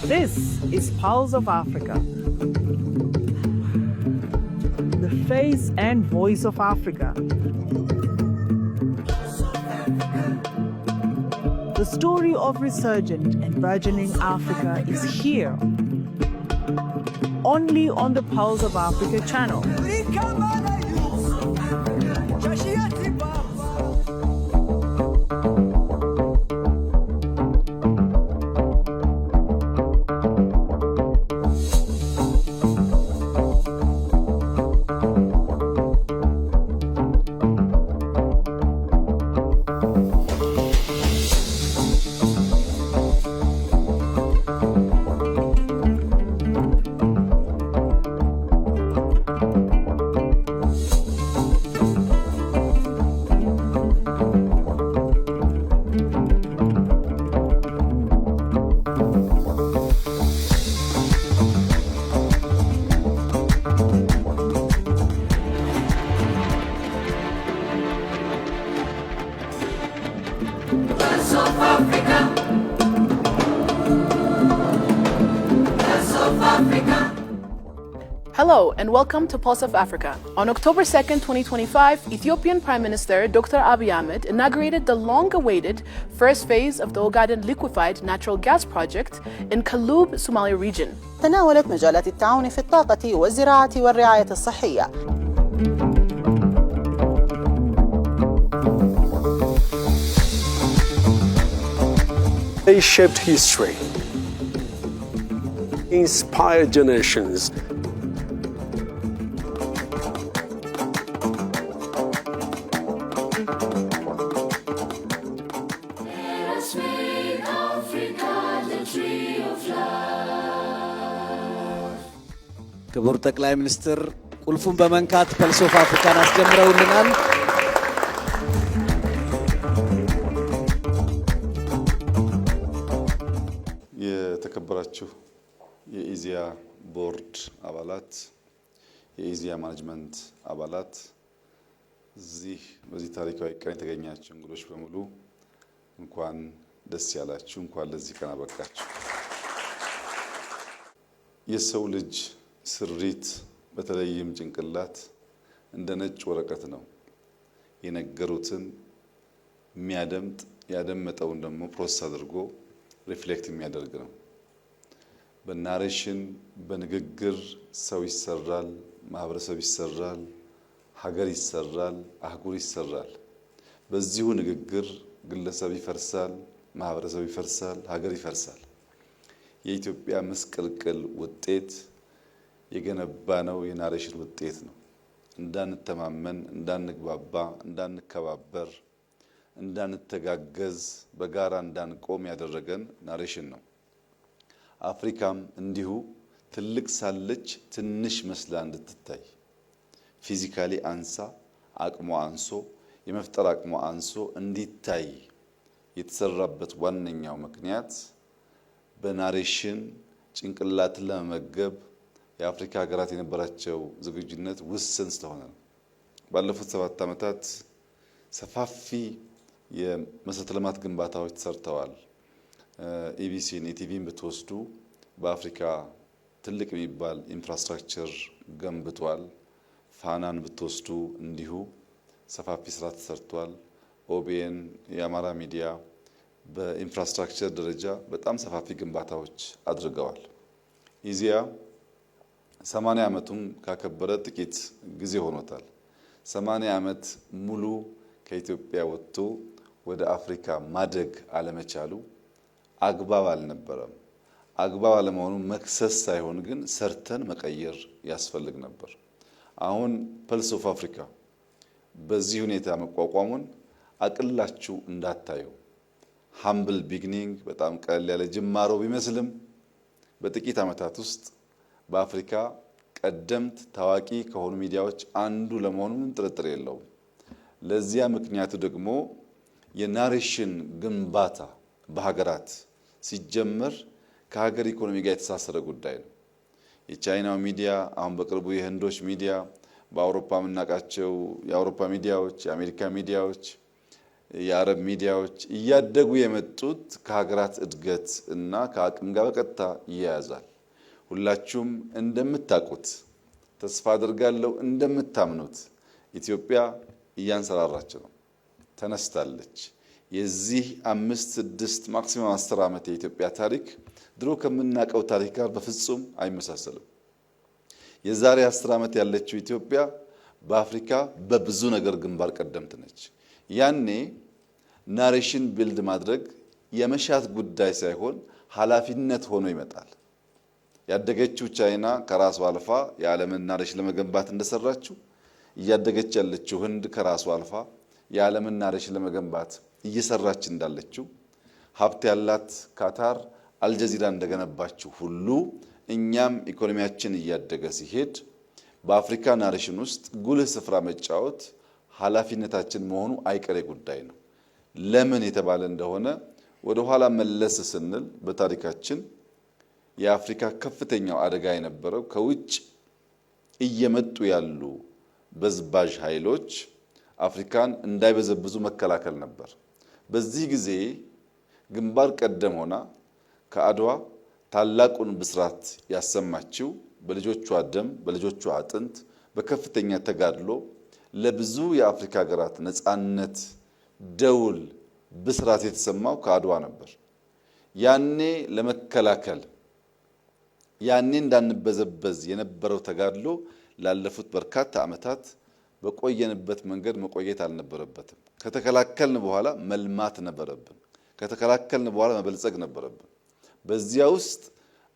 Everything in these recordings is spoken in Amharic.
This is Pulse of Africa, the face and voice of Africa. The story of resurgent and burgeoning Africa is here, only on the Pulse of Africa channel. Hello and welcome to Pulse of Africa. On October 2nd, 2025, Ethiopian Prime Minister Dr. Abiy Ahmed inaugurated the long-awaited first phase of the Ogaden Liquefied Natural Gas Project in Kalub, Somali region. تناولت مجالات التعاون في الطاقة والزراعة والرعاية الصحية. They shaped history, inspired generations. ክቡር ጠቅላይ ሚኒስትር ቁልፉን በመንካት ፐልስ ኦፍ አፍሪካን አስጀምረውልናል። የተከበራችሁ የኢዚያ ቦርድ አባላት፣ የኢዚያ ማኔጅመንት አባላት፣ በዚህ ታሪካዊ ቀን የተገኛችሁ እንግዶች በሙሉ እንኳን ደስ ያላችሁ፣ እንኳን ለዚህ ቀን አበቃችሁ። የሰው ልጅ ስሪት በተለይም ጭንቅላት እንደ ነጭ ወረቀት ነው። የነገሩትን የሚያደምጥ ያደመጠውን ደግሞ ፕሮሰስ አድርጎ ሪፍሌክት የሚያደርግ ነው። በናሬሽን በንግግር ሰው ይሰራል፣ ማህበረሰብ ይሰራል፣ ሀገር ይሰራል፣ አህጉር ይሰራል። በዚሁ ንግግር ግለሰብ ይፈርሳል፣ ማህበረሰብ ይፈርሳል፣ ሀገር ይፈርሳል። የኢትዮጵያ ምስቅልቅል ውጤት የገነባነው የናሬሽን ውጤት ነው። እንዳንተማመን፣ እንዳንግባባ፣ እንዳንከባበር፣ እንዳንተጋገዝ፣ በጋራ እንዳንቆም ያደረገን ናሬሽን ነው። አፍሪካም እንዲሁ ትልቅ ሳለች ትንሽ መስላ እንድትታይ ፊዚካሊ አንሳ አቅሟ አንሶ የመፍጠር አቅሟ አንሶ እንዲታይ የተሰራበት ዋነኛው ምክንያት በናሬሽን ጭንቅላትን ለመመገብ የአፍሪካ ሀገራት የነበራቸው ዝግጁነት ውስን ስለሆነ ነው። ባለፉት 7 ዓመታት ሰፋፊ የመሰረተ ልማት ግንባታዎች ተሰርተዋል። ኢቢሲን ኢቲቪን ብትወስዱ በአፍሪካ ትልቅ የሚባል ኢንፍራስትራክቸር ገንብቷል። ፋናን ብትወስዱ እንዲሁ ሰፋፊ ስራ ተሰርቷል። ኦቢኤን የአማራ ሚዲያ በኢንፍራስትራክቸር ደረጃ በጣም ሰፋፊ ግንባታዎች አድርገዋል። ኢዚያ 80 ዓመቱን ካከበረ ጥቂት ጊዜ ሆኖታል። 80 ዓመት ሙሉ ከኢትዮጵያ ወጥቶ ወደ አፍሪካ ማደግ አለመቻሉ አግባብ አልነበረም። አግባብ አለመሆኑ መክሰስ ሳይሆን ግን ሰርተን መቀየር ያስፈልግ ነበር። አሁን ፐልስ ኦፍ አፍሪካ በዚህ ሁኔታ መቋቋሙን አቅላችሁ እንዳታዩ። ሃምብል ቢግኒንግ በጣም ቀለል ያለ ጅማሮ ቢመስልም በጥቂት ዓመታት ውስጥ በአፍሪካ ቀደምት ታዋቂ ከሆኑ ሚዲያዎች አንዱ ለመሆኑ ምንም ጥርጥር የለውም። ለዚያ ምክንያቱ ደግሞ የናሬሽን ግንባታ በሀገራት ሲጀመር ከሀገር ኢኮኖሚ ጋር የተሳሰረ ጉዳይ ነው። የቻይናው ሚዲያ፣ አሁን በቅርቡ የህንዶች ሚዲያ፣ በአውሮፓ የምናውቃቸው የአውሮፓ ሚዲያዎች፣ የአሜሪካ ሚዲያዎች የአረብ ሚዲያዎች እያደጉ የመጡት ከሀገራት እድገት እና ከአቅም ጋር በቀጥታ ይያያዛል። ሁላችሁም እንደምታውቁት ተስፋ አድርጋለሁ እንደምታምኑት ኢትዮጵያ እያንሰራራች ነው፣ ተነስታለች። የዚህ 5-6 ማክሲመም 10 ዓመት የኢትዮጵያ ታሪክ ድሮ ከምናውቀው ታሪክ ጋር በፍጹም አይመሳሰልም። የዛሬ 10 ዓመት ያለችው ኢትዮጵያ በአፍሪካ በብዙ ነገር ግንባር ቀደምት ነች። ያኔ ናሬሽን ቢልድ ማድረግ የመሻት ጉዳይ ሳይሆን ኃላፊነት ሆኖ ይመጣል። ያደገችው ቻይና ከራሷ አልፋ የዓለምን ናሬሽን ለመገንባት እንደሰራችው እያደገች ያለችው ህንድ ከራሷ አልፋ የዓለምን ናሬሽን ለመገንባት እየሰራች እንዳለችው ሀብት ያላት ካታር አልጀዚራ እንደገነባችው ሁሉ እኛም ኢኮኖሚያችን እያደገ ሲሄድ በአፍሪካ ናሬሽን ውስጥ ጉልህ ስፍራ መጫወት ኃላፊነታችን መሆኑ አይቀሬ ጉዳይ ነው። ለምን የተባለ እንደሆነ ወደ ኋላ መለስ ስንል በታሪካችን የአፍሪካ ከፍተኛው አደጋ የነበረው ከውጭ እየመጡ ያሉ በዝባዥ ኃይሎች አፍሪካን እንዳይበዘብዙ መከላከል ነበር። በዚህ ጊዜ ግንባር ቀደም ሆና ከአድዋ ታላቁን ብስራት ያሰማችው በልጆቿ ደም በልጆቿ አጥንት በከፍተኛ ተጋድሎ ለብዙ የአፍሪካ ሀገራት ነፃነት ደውል ብስራት የተሰማው ከአድዋ ነበር። ያኔ ለመከላከል ያኔ እንዳንበዘበዝ የነበረው ተጋድሎ ላለፉት በርካታ ዓመታት በቆየንበት መንገድ መቆየት አልነበረበትም። ከተከላከልን በኋላ መልማት ነበረብን። ከተከላከልን በኋላ መበልጸግ ነበረብን። በዚያ ውስጥ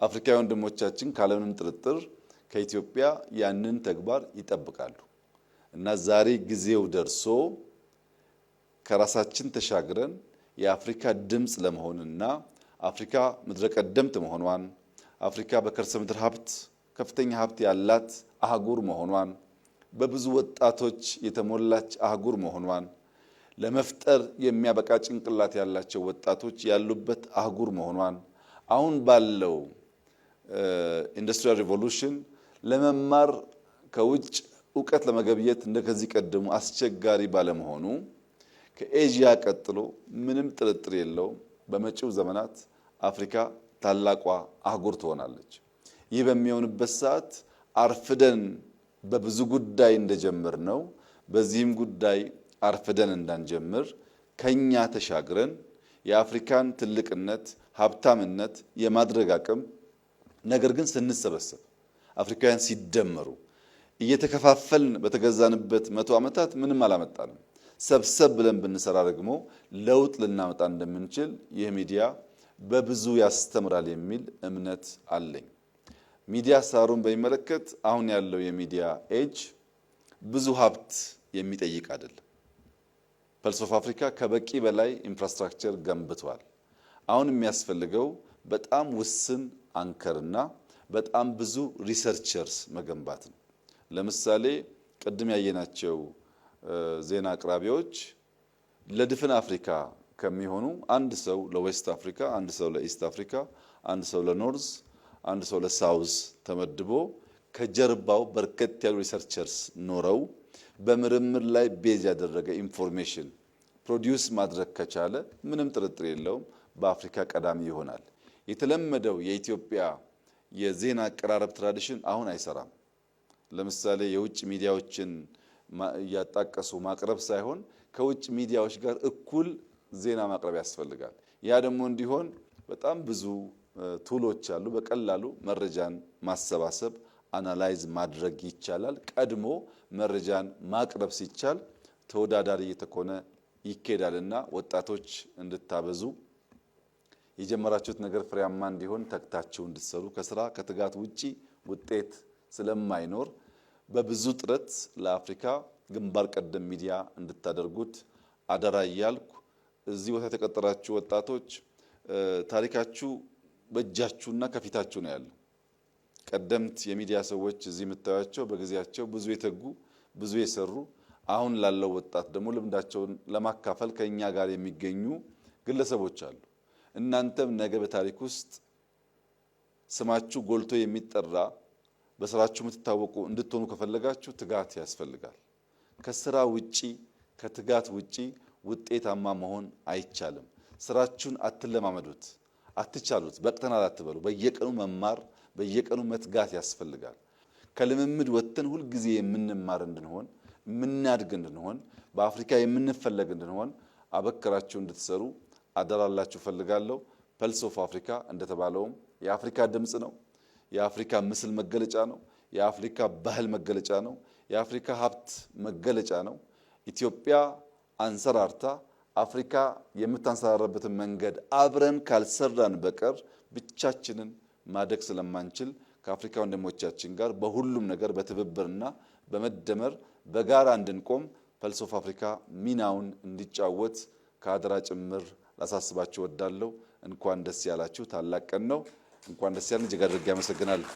አፍሪካዊ ወንድሞቻችን ካለምንም ጥርጥር ከኢትዮጵያ ያንን ተግባር ይጠብቃሉ እና ዛሬ ጊዜው ደርሶ ከራሳችን ተሻግረን የአፍሪካ ድምጽ ለመሆንና አፍሪካ ምድረ ቀደምት መሆኗን አፍሪካ በከርሰ ምድር ሀብት ከፍተኛ ሀብት ያላት አህጉር መሆኗን በብዙ ወጣቶች የተሞላች አህጉር መሆኗን ለመፍጠር የሚያበቃ ጭንቅላት ያላቸው ወጣቶች ያሉበት አህጉር መሆኗን አሁን ባለው ኢንዱስትሪያል ሪቮሉሽን ለመማር ከውጭ ዕውቀት ለመገብየት እንደከዚህ ቀደሙ አስቸጋሪ ባለመሆኑ ከኤዥያ ቀጥሎ ምንም ጥርጥር የለውም በመጪው ዘመናት አፍሪካ ታላቋ አህጉር ትሆናለች። ይህ በሚሆንበት ሰዓት አርፍደን በብዙ ጉዳይ እንደጀመር ነው በዚህም ጉዳይ አርፍደን እንዳንጀምር ከኛ ተሻግረን የአፍሪካን ትልቅነት ሀብታምነት የማድረግ አቅም ነገር ግን ስንሰበሰብ አፍሪካውያን ሲደመሩ እየተከፋፈልን በተገዛንበት 100 ዓመታት ምንም አላመጣንም። ሰብሰብ ብለን ብንሰራ ደግሞ ለውጥ ልናመጣ እንደምንችል ይህ ሚዲያ በብዙ ያስተምራል የሚል እምነት አለኝ። ሚዲያ አሰራሩን በሚመለከት አሁን ያለው የሚዲያ ኤጅ ብዙ ሀብት የሚጠይቅ አይደለም። ፐልስ ኦፍ አፍሪካ ከበቂ በላይ ኢንፍራስትራክቸር ገንብቷል። አሁን የሚያስፈልገው በጣም ውስን አንከርና በጣም ብዙ ሪሰርቸርስ መገንባት ነው። ለምሳሌ ቅድም ያየናቸው ዜና አቅራቢዎች ለድፍን አፍሪካ ከሚሆኑ አንድ ሰው ለዌስት አፍሪካ፣ አንድ ሰው ለኢስት አፍሪካ፣ አንድ ሰው ለኖርዝ፣ አንድ ሰው ለሳውዝ ተመድቦ ከጀርባው በርከት ያሉ ሪሰርቸርስ ኖረው በምርምር ላይ ቤዝ ያደረገ ኢንፎርሜሽን ፕሮዲዩስ ማድረግ ከቻለ ምንም ጥርጥር የለውም በአፍሪካ ቀዳሚ ይሆናል። የተለመደው የኢትዮጵያ የዜና አቀራረብ ትራዲሽን አሁን አይሰራም። ለምሳሌ የውጭ ሚዲያዎችን ያጣቀሱ ማቅረብ ሳይሆን ከውጭ ሚዲያዎች ጋር እኩል ዜና ማቅረብ ያስፈልጋል። ያ ደግሞ እንዲሆን በጣም ብዙ ቱሎች አሉ። በቀላሉ መረጃን ማሰባሰብ አናላይዝ ማድረግ ይቻላል። ቀድሞ መረጃን ማቅረብ ሲቻል ተወዳዳሪ የተኮነ ይኬዳልና ወጣቶች እንድታበዙ የጀመራችሁት ነገር ፍሬያማ እንዲሆን ተግታችሁ እንድትሰሩ ከስራ ከትጋት ውጪ ውጤት ስለማይኖር በብዙ ጥረት ለአፍሪካ ግንባር ቀደም ሚዲያ እንድታደርጉት አደራ እያልኩ እዚህ ቦታ የተቀጠራችሁ ወጣቶች ታሪካችሁ በእጃችሁና ከፊታችሁ ነው ያለው። ቀደምት የሚዲያ ሰዎች እዚህ የምታዩቸው በጊዜያቸው ብዙ የተጉ ብዙ የሰሩ አሁን ላለው ወጣት ደግሞ ልምዳቸውን ለማካፈል ከኛ ጋር የሚገኙ ግለሰቦች አሉ። እናንተም ነገ በታሪክ ውስጥ ስማችሁ ጎልቶ የሚጠራ በስራችሁ የምትታወቁ እንድትሆኑ ከፈለጋችሁ ትጋት ያስፈልጋል። ከስራ ውጪ ከትጋት ውጪ ውጤታማ መሆን አይቻልም። ስራችሁን አትለማመዱት፣ አትቻሉት፣ በቅተናል አትበሉ። በየቀኑ መማር፣ በየቀኑ መትጋት ያስፈልጋል። ከልምምድ ወጥተን ሁል ጊዜ የምንማር እንድንሆን፣ የምናድግ እንድንሆን፣ በአፍሪካ የምንፈለግ እንድንሆን አበክራችሁ እንድትሰሩ አደራላችሁ ፈልጋለሁ። ፐልስ ኦፍ አፍሪካ እንደተባለውም የአፍሪካ ድምጽ ነው። የአፍሪካ ምስል መገለጫ ነው። የአፍሪካ ባህል መገለጫ ነው። የአፍሪካ ሀብት መገለጫ ነው። ኢትዮጵያ አንሰራርታ አፍሪካ የምታንሰራራበትን መንገድ አብረን ካልሰራን በቀር ብቻችንን ማደግ ስለማንችል ከአፍሪካ ወንድሞቻችን ጋር በሁሉም ነገር በትብብርና በመደመር በጋራ እንድንቆም ፐልስ ኦፍ አፍሪካ ሚናውን እንዲጫወት ከአደራ ጭምር ላሳስባችሁ ወዳለሁ። እንኳን ደስ ያላችሁ። ታላቅ ቀን ነው። እንኳን ደስ ያለን። እጅግ አድርጌ አመሰግናለሁ።